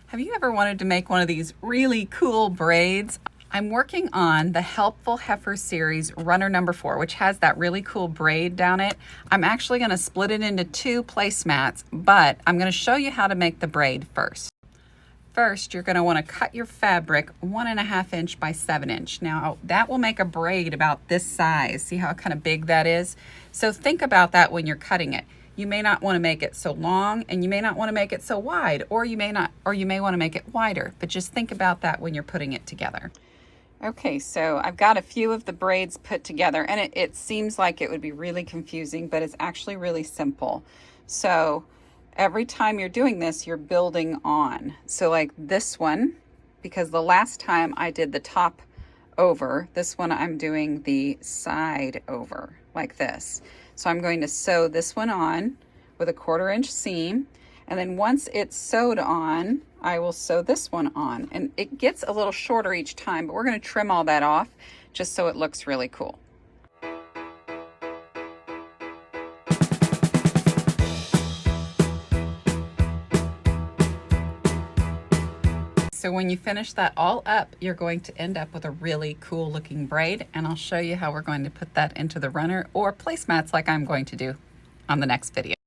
Have you ever wanted to make one of these really cool braids? I'm working on the Helpful Heifer series runner number 4, which has that really cool braid down it. I'm actually going to split it into 2 placemats, but I'm going to show you how to make the braid first. First, you're going to want to cut your fabric 1.5 inch by 7 inch. Now that will make a braid about this size. See how kind of big that is? So think about that when you're cutting it. You may not want to make it so long, and you may not want to make it so wide, or you may want to make it wider, but just think about that when you're putting it together. Okay, so I've got a few of the braids put together, and it seems like it would be really confusing, but it's actually really simple. So every time you're doing this, you're building on. So like this one, because the last time I did the top over, this one I'm doing the side over like this. So I'm going to sew this one on with a 1/4 inch seam, and then once it's sewed on, I will sew this one on. And it gets a little shorter each time, but we're going to trim all that off just so it looks really cool. So when you finish that all up, you're going to end up with a really cool looking braid, and I'll show you how we're going to put that into the runner or placemats like I'm going to do on the next video.